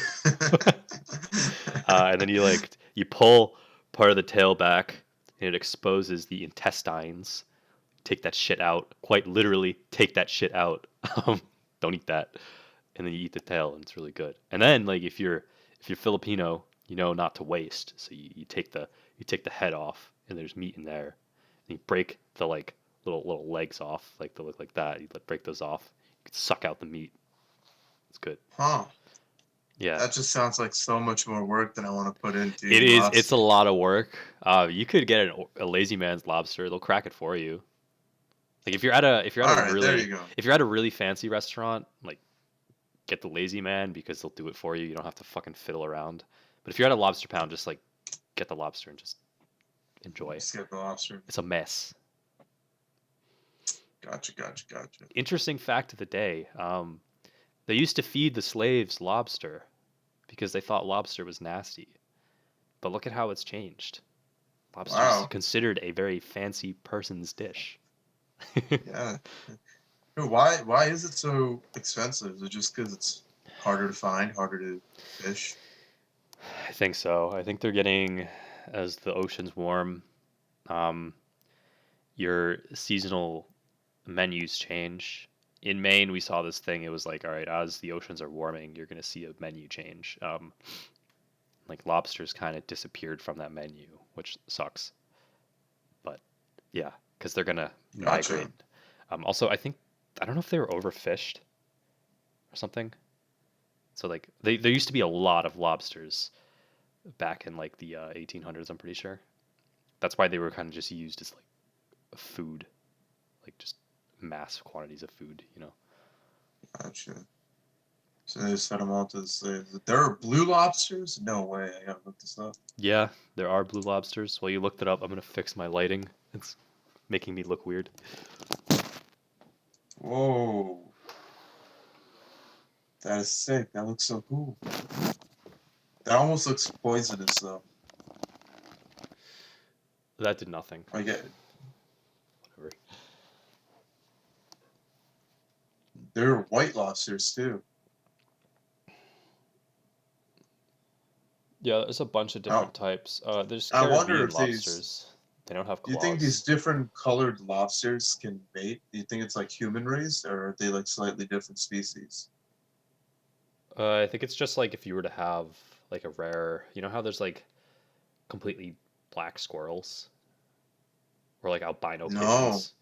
And then you pull part of the tail back, and it exposes the intestines. Take that shit out. Quite literally, take that shit out. Don't eat that. And then you eat the tail, and it's really good. And then like if you're Filipino, you know not to waste. So you take the head off, and there's meat in there. And you break the like little legs off, like they look like that. You break those off. You can suck out the meat. It's good. Huh. Yeah, That just sounds like so much more work than I want to put into it eating is. It's a lobster. lot of work. You could get a lazy man's lobster. They'll crack it for you. Like All right, there you go. if you're at a really fancy restaurant, like get the lazy man because they'll do it for you. You don't have to fucking fiddle around. But if you're at a lobster pound, just like get the lobster and just enjoy. Skip the lobster. It's a mess. Gotcha. Interesting fact of the day. They used to feed the slaves lobster because they thought lobster was nasty. But look at how it's changed. Lobster's Wow. considered a very fancy person's dish. Yeah. Dude, why is it so expensive? Is it just because it's harder to find, harder to fish? I think so. I think they're getting, as the oceans warm, um, your seasonal menus change. In Maine, we saw this thing. It was like, all right, as the oceans are warming, you're going to see a menu change. Like lobsters kind of disappeared from that menu, which sucks. But yeah, because they're going to migrate. Gotcha. Also, I don't know if they were overfished or something. So like there used to be a lot of lobsters back in like the 1800s. I'm pretty sure. That's why they were kind of just used as like food, like just mass quantities of food. You know. Gotcha. So they set them all to the slave. There are blue lobsters? No way. I gotta look this up. Yeah, there are blue lobsters. While you looked it up, I'm gonna fix my lighting. It's making me look weird. Whoa. That is sick. That looks so cool. That almost looks poisonous though. That did nothing. I get it. Whatever. There are white lobsters too. Yeah, there's a bunch of Oh, different types. There's I wonder Caribbean if these. lobsters. They don't have Do you think claws. these different colored lobsters can mate? Do you think it's like human raised, or are they like slightly different species? I think it's just like if you were to have like a rare, you know how there's like completely black squirrels or like albino No. pigeons.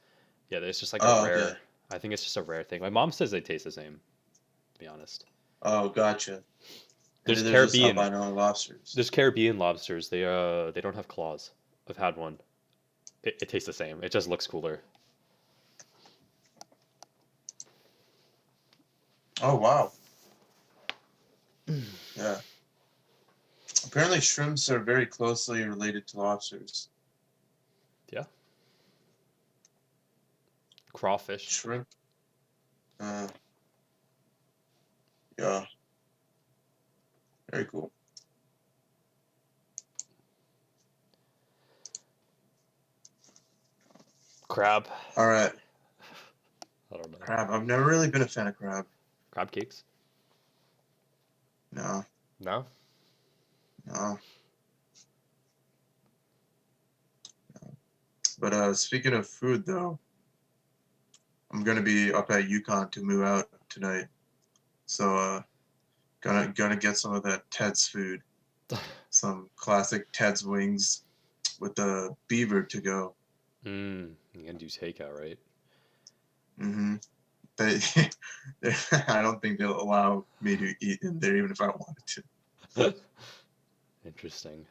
Yeah, there's just like a Oh, okay. rare. I think it's just a rare thing. My mom says they taste the same, to be honest. Oh, gotcha. There's Maybe they're just Caribbean. albino lobsters. There's Caribbean lobsters. They don't have claws. I've had one. It tastes the same. It just looks cooler. Oh, wow. Yeah. Apparently, shrimps are very closely related to lobsters. Yeah. Crawfish. Shrimp. Uh, yeah. Very cool. Crab. All right. I don't know. Crab. I've never really been a fan of crab. Crab cakes? No. No? No. But speaking of food, though, I'm gonna be up at Yukon to move out tonight. So gonna get some of that Ted's food. Some classic Ted's wings with the beaver to go. You're gonna do takeout, right? Mm-hmm. They, I don't think they'll allow me to eat in there even if I wanted to. Interesting.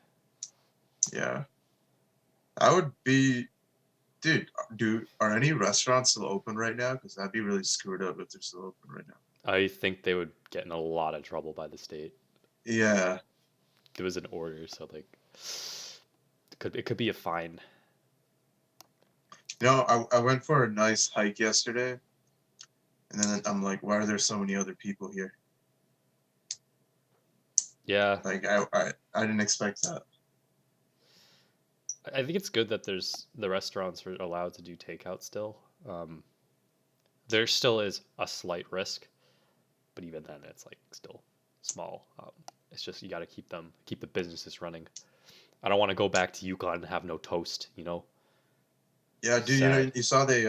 Yeah. I would be, dude, are any restaurants still open right now? Because that'd be really screwed up if they're still open right now. I think they would get in a lot of trouble by the state. Yeah. It was an order, so like it could be a fine. You know, I went for a nice hike yesterday, and then I'm like, why are there so many other people here? Yeah. Like, I didn't expect that. I think it's good that there's the restaurants are allowed to do takeout still. There still is a slight risk, but even then, it's like still small. It's just you got to keep the businesses running. I don't want to go back to Yukon and have no toast. You know. Yeah, dude, you know, you saw they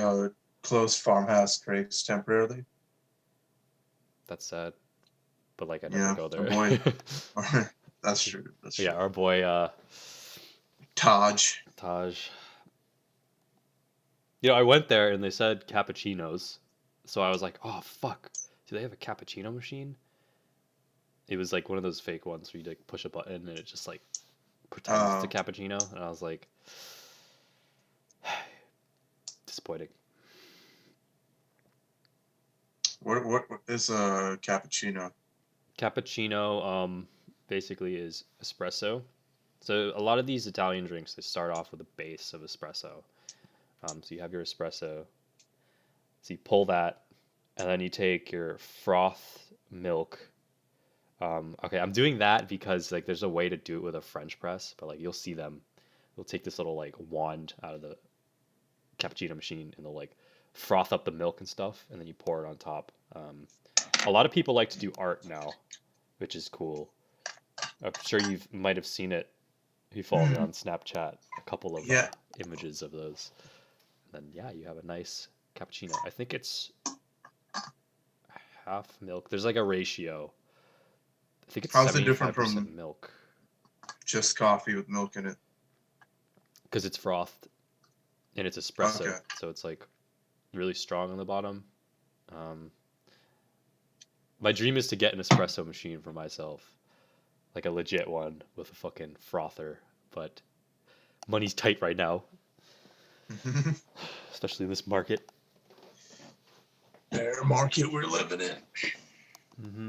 closed Farmhouse Crepes temporarily. That's sad, but like I never Yeah, go our there. boy. That's true. That's true. Yeah, our boy Taj. You know, I went there and they said cappuccinos, so I was like, oh fuck, do they have a cappuccino machine? It was like one of those fake ones where you like push a button and it just like pretends it's a cappuccino, and I was like, disappointing. What is a cappuccino? Cappuccino basically is espresso. So a lot of these Italian drinks, they start off with a base of espresso. So you have your espresso. So you pull that, and then you take your froth milk. Okay, I'm doing that because like there's a way to do it with a French press, but like you'll see them. They'll take this little like wand out of the cappuccino machine and they'll like froth up the milk and stuff, and then you pour it on top. A lot of people like to do art now, which is cool. I'm sure you might have seen it if you follow me on Snapchat. A couple of Yeah. images of those. And then yeah, you have a nice cappuccino. I think it's half milk. There's like a ratio. I think it's How's it different 75% from milk just coffee with milk in it? because it's frothed and it's espresso, Okay. so it's like really strong on the bottom. My dream is to get an espresso machine for myself, like a legit one with a fucking frother, but money's tight right now, especially in this market. Bear market we're living in. Mm-hmm.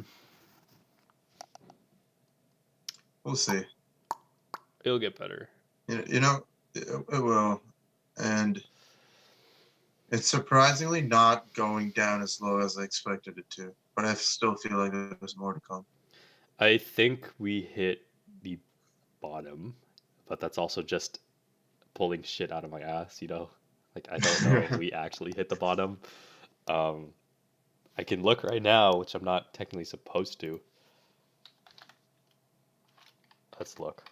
We'll see. It'll get better. You know, it will, and it's surprisingly not going down as low as I expected it to. But I still feel like there's more to come. I think we hit the bottom, but that's also just pulling shit out of my ass, you know? Like, I don't know if we actually hit the bottom. Um, I can look right now, which I'm not technically supposed to. Let's look.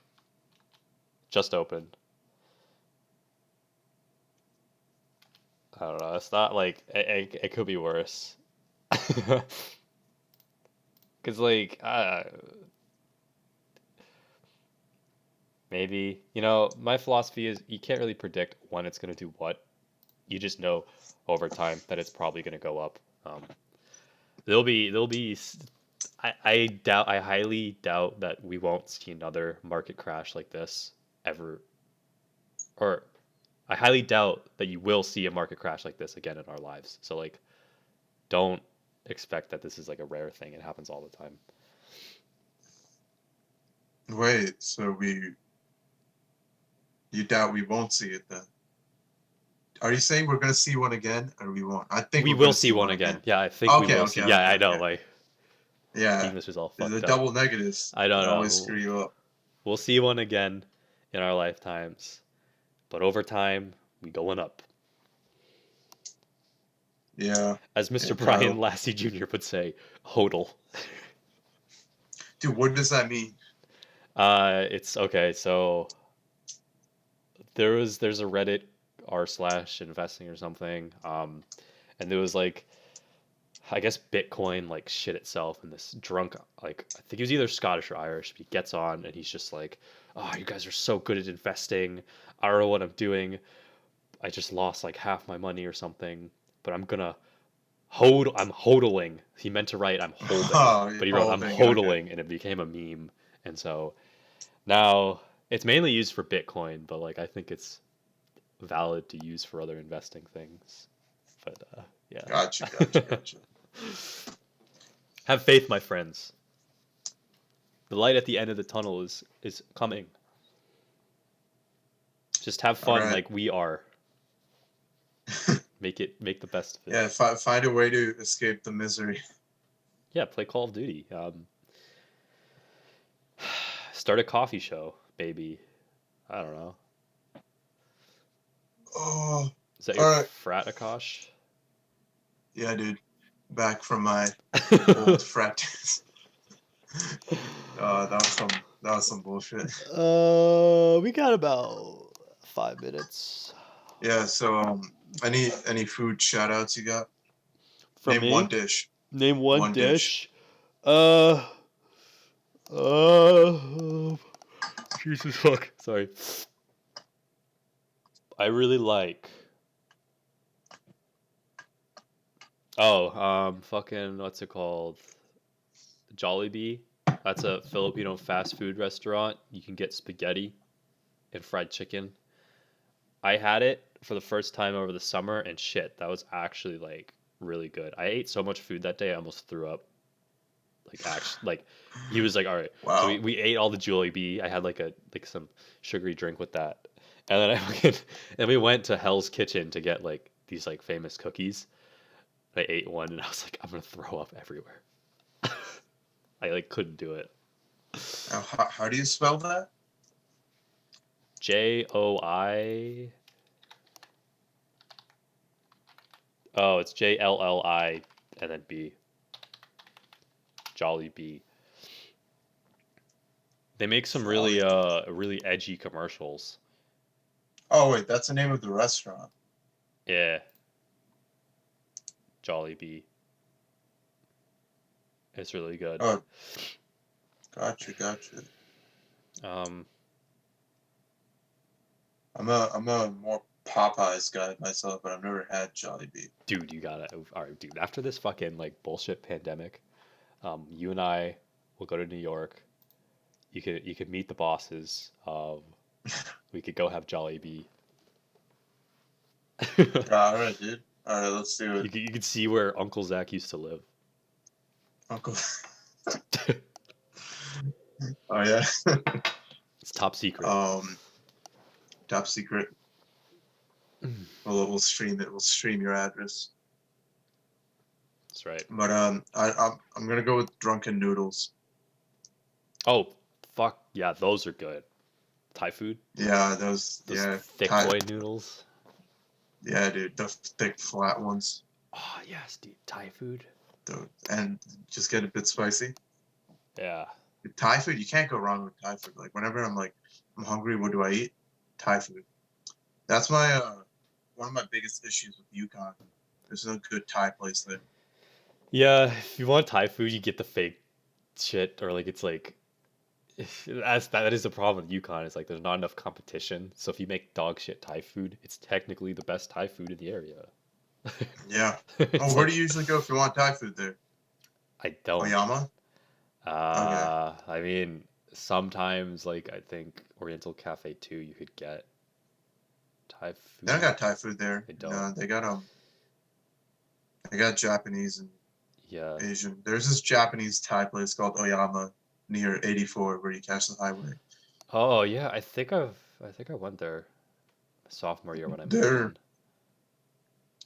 Just opened. I don't know. It's not like it could be worse. Cause like maybe my philosophy is you can't really predict when it's gonna do what. You just know over time that it's probably gonna go up. Um, there'll be. I highly doubt that we won't see another market crash like this ever, or I highly doubt that you will see a market crash like this again in our lives. So like, don't expect that this is like a rare thing. It happens all the time. Wait, so you doubt we won't see it then? Are you saying we're gonna see one again, or we won't? I think We we're will gonna see see one one again. again. Yeah, I think we Okay, will okay, see. Yeah, okay, I know. okay. Like Yeah, English is all the fucked up. double negatives I don't can always know. screw you up. We'll see one again in our lifetimes, but over time we going up. Yeah, As Mr. and Brian Lassie Jr. would say, hodl. dude, what does that mean? It's okay. So there's a Reddit r/investing or something. And there was like I guess Bitcoin like shit itself, and this drunk like I think he was either Scottish or Irish. But he gets on and he's just like, "Oh, you guys are so good at investing. I don't know what I'm doing. I just lost like half my money or something, but I'm gonna hold. I'm hodling." He meant to write I'm holding, Oh, but he wrote I'm holding. Okay. hodling, and it became a meme. And so now it's mainly used for Bitcoin, but like I think it's valid to use for other investing things. But Gotcha, yeah. gotcha, gotcha. Have faith, my friends. The light at the end of the tunnel is coming. Just have All fun right. like we are. Make the best of it. Yeah, find a way to escape the misery. Yeah, play Call of Duty. Start a coffee show, baby. I don't know. Oh, Is that your all right. frat, Akash? Yeah, dude. Back from my old frat days. That was some bullshit. We got about 5 minutes. Yeah. So any food shout outs you got? From Name one me? dish. Name one One dish. dish. Uh, uh, Jesus fuck. Sorry. I really like. Fucking what's it called? Jollibee. That's a Filipino fast food restaurant. You can get spaghetti and fried chicken. I had it for the first time over the summer, and shit, that was actually like really good. I ate so much food that day, I almost threw up. Like actually, like he was like, all right. So we, Wow. we ate all the Jollibee. I had like some sugary drink with that, and then and we went to Hell's Kitchen to get like these like famous cookies. I ate one, and I was like, I'm gonna throw up everywhere. I like couldn't do it. Now, how do you spell that? Joi. Oh, it's JLLI and then B. Jolly B. They make some really Jollibee. really edgy commercials. Oh wait, that's the name of the restaurant. Yeah, Jolly B. It's really good. Oh, gotcha. Um, I'm a more Popeyes guy myself, but I've never had Jollibee. dude, you gotta. All right, dude. After this fucking like bullshit pandemic, you and I will go to New York. You could meet the bosses. We could go have Jolly B. All right, dude. All right, let's do it. You could see where Uncle Zach used to live. Uncle. Oh yeah. It's top secret. um, top secret. We'll stream it. We'll stream your address. That's right. But I'm gonna go with drunken noodles. Oh, fuck yeah, those are good. Thai food, Yeah, those. those Yeah, thick boy noodles. yeah, dude, the thick flat ones. Oh yes, dude, Thai food. And just get a bit spicy. Yeah. Thai food, you can't go wrong with Thai food. Like whenever I'm like, I'm hungry, what do I eat? Thai food. That's my one of my biggest issues with Yukon. There's no good Thai place there. Yeah, if you want Thai food, you get the fake shit, or like it's like that is the problem with Yukon. It's like there's not enough competition. So if you make dog shit Thai food, it's technically the best Thai food in the area. Yeah. It's Oh, where like, do you usually go if you want Thai food there? I don't. Oyama? Okay. I mean, sometimes like I think Oriental Cafe too, you could get Thai They don't food. got Thai food there. They don't. No, they got Japanese and Yeah. Asian. There's this Japanese Thai place called Oyama near 84 where you catch the highway. Oh yeah, I think I went there sophomore year when I moved They're in.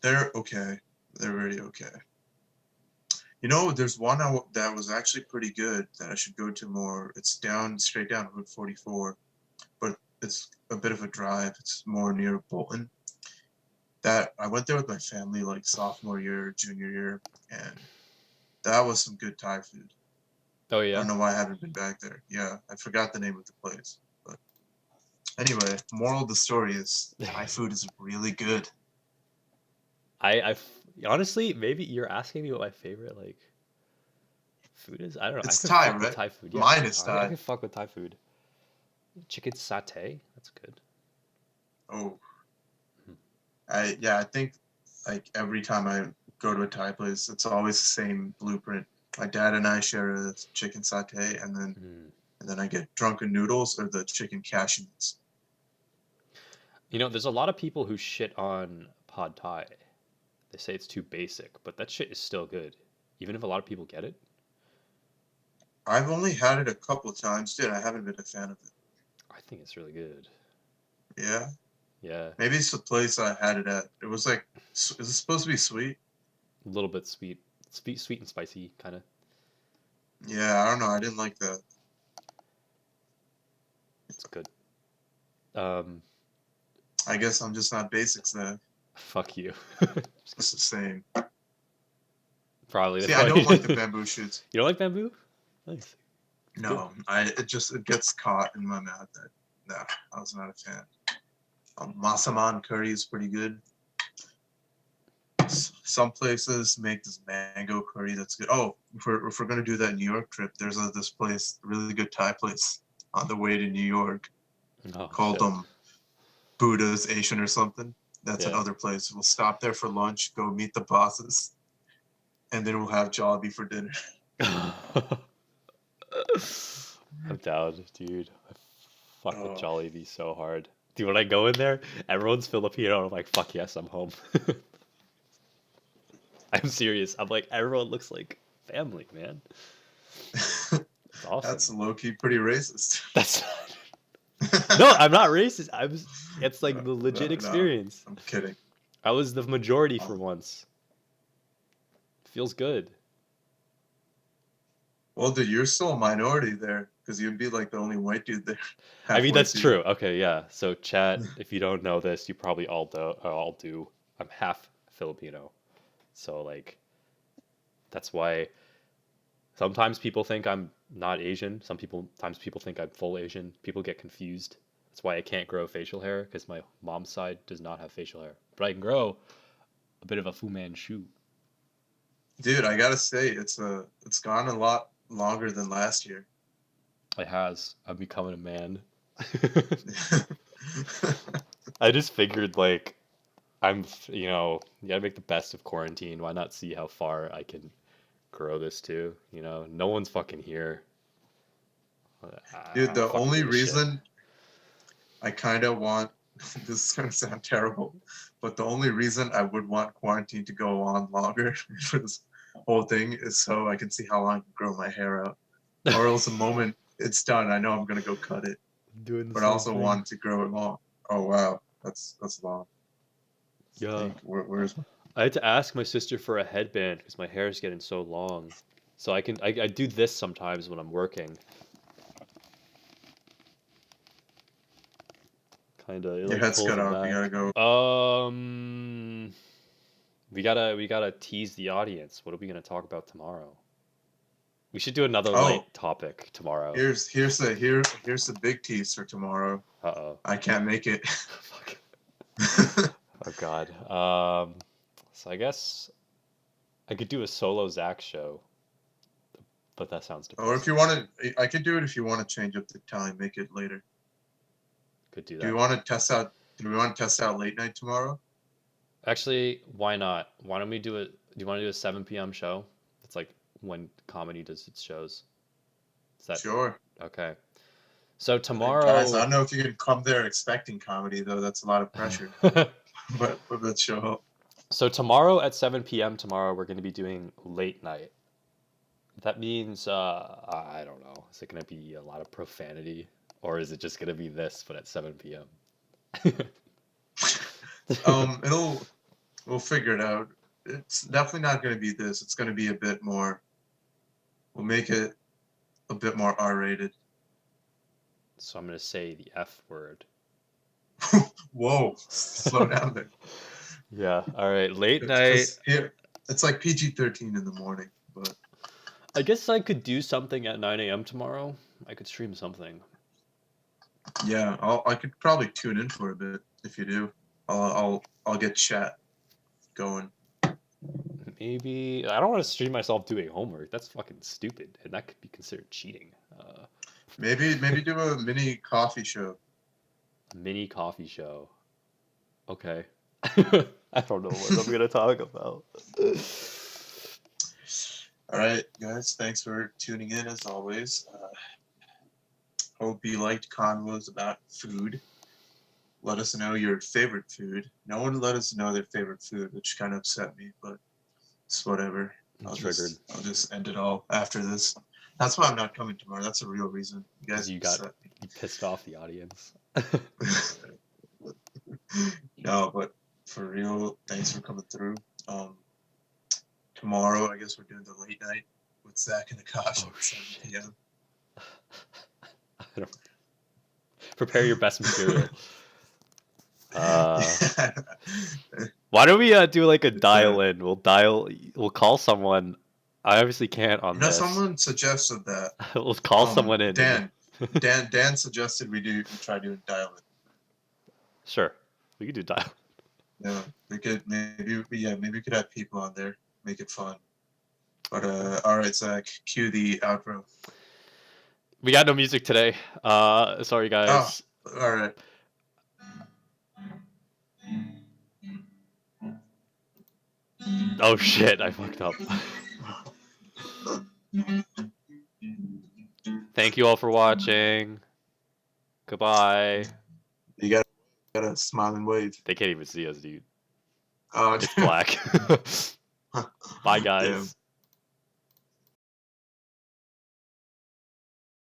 they're okay. They're really okay. You know, there's one that was actually pretty good that I should go to more. It's straight down Route 44, but it's a bit of a drive. It's more near Bolton. That I went there with my family like sophomore year, junior year, and that was some good Thai food. Oh I yeah. don't know why I haven't been back there. Yeah, I forgot the name of the place. But anyway, moral of the story is Thai food is really good. Honestly, maybe you're asking me what my favorite like food is. I don't know. I It's could Thai, fuck with right? Thai food. Yeah, Mine is I Thai. could fuck with Thai food. Chicken satay, that's good. Oh, Mhm. I think like every time I go to a Thai place, it's always the same blueprint. My dad and I share a chicken satay, Mm. and then I get drunken noodles or the chicken cashew nuts. You know, there's a lot of people who shit on pad thai. They say it's too basic, but that shit is still good, even if a lot of people get it. I've only had it a couple of times, dude. I haven't been a fan of it. I think it's really good. Yeah, Yeah, maybe it's the place I had it at. It was like, is it supposed to be sweet? a little bit sweet and spicy, kind of. Yeah, I don't know. I didn't like that. It's good. Um, I guess I'm just not basics then. fuck you. It's the same. Probably. See, I don't like the bamboo shoots. You don't like bamboo? Nice. It's good. No, it gets caught in my mouth. No, I was not a fan. Masaman curry is pretty good. Some places make this mango curry that's good. Oh, if we're gonna do that New York trip, there's this place, really good Thai place on the way to New York Oh called shit. Buddha's Asian or something. That's Yeah. another place. We'll stop there for lunch, go meet the bosses, and then we'll have Jollibee for dinner. I'm down, dude. I fuck with Oh, Jollibee so hard. Dude, when I go in there, everyone's Filipino. I'm like, fuck yes, I'm home. I'm serious. I'm like, everyone looks like family, man. It's awesome. that's low key pretty racist. That's no, I'm not racist. It's like No, the legit no, experience. I'm kidding. I was the majority for Um, once. Feels good. well, dude, you're still a minority there because you'd be like the only white dude there. I Half mean, white that's people. true. Okay, yeah. So, chat, if you don't know this, you probably all do. I'm half Filipino. So, like, that's why sometimes people think I'm not Asian. Sometimes people think I'm full Asian. People get confused. That's why I can't grow facial hair because my mom's side does not have facial hair. But I can grow a bit of a Fu Manchu. Dude, I gotta say, it's gone a lot longer than last year. It has. I'm becoming a man. I just figured, like, you gotta make the best of quarantine. Why not see how far I can grow this to? You know, no one's fucking here. I Dude, don't the fucking only give a shit. reason I kind of want this is gonna sound terrible, but the only reason I would want quarantine to go on longer for this whole thing is so I can see how long I can grow my hair out. Or else the moment it's done. I know I'm gonna go cut it, I'm doing the but I same also thing. want to grow it long. Oh wow, that's long. Yeah. Where's I had to ask my sister for a headband because my hair is getting so long. So I do this sometimes when I'm working. Kinda, it your like head's pulls cut it off? You back. gotta go. We gotta tease the audience. What are we gonna talk about tomorrow? We should do another Oh, light topic tomorrow. here's the big tease for tomorrow. Uh-oh. I can't make it. Fuck. Oh God. So I guess I could do a solo Zach show, but that sounds Or if depressing. you want to, I could do it if you want to change up the time, make it later. Could do Do we that. want to test out? Do we want to test out late night tomorrow? Actually, why not? Why don't we do it? Do you want to do a 7 p.m. show? It's like when comedy does its shows. Is that Sure. okay? So Guys, I tomorrow, don't know if you can come there expecting comedy though. That's a lot of pressure. But let's show up. so tomorrow at 7 p.m. tomorrow we're going to be doing late night. That means I don't know. Is it going to be a lot of profanity, or is it just going to be this but at 7 p.m.? We'll figure it out. It's definitely not going to be this. It's going to be a bit more. We'll make it a bit more R-rated. So I'm going to say the F word. Whoa, slow down there. Yeah. All right. Late night. 'Cause here, it's like PG-13 in the morning, but I guess I could do something at 9 a.m. tomorrow. I could stream something. yeah, I could probably tune in for a bit if you do. I'll get chat going. Maybe I don't want to stream myself doing homework. That's fucking stupid, and that could be considered cheating. Maybe do a mini coffee show. Mini coffee show. Okay. I don't know what I'm gonna talk about. All right, guys. Thanks for tuning in as always. Hope you liked convos about food. Let us know your favorite food. No one let us know their favorite food, which kind of upset me, but it's whatever. I'm triggered I'll just end it all after this. That's why I'm not coming tomorrow. That's a real reason. You because guys you upset pissed off the audience. me. No, but for real, thanks for coming through. Tomorrow, I guess we're doing the late night with Zach and Aakash Oh, at 7 p.m. I don't... Prepare your best material. Why don't we do like a dial in? We'll call someone. I obviously can't on this. Someone suggested that. We'll call someone in. Dan suggested we try doing dial in. Sure, we could do dial. Yeah, we could maybe we could have people on there, make it fun. But all right, Zach, cue the outro. We got no music today. Sorry guys. Oh, all right. Oh shit, I fucked up. Thank you all for watching. Goodbye. You got a smile and wave. They can't even see us, dude. Oh, It's black. Bye, guys. Damn.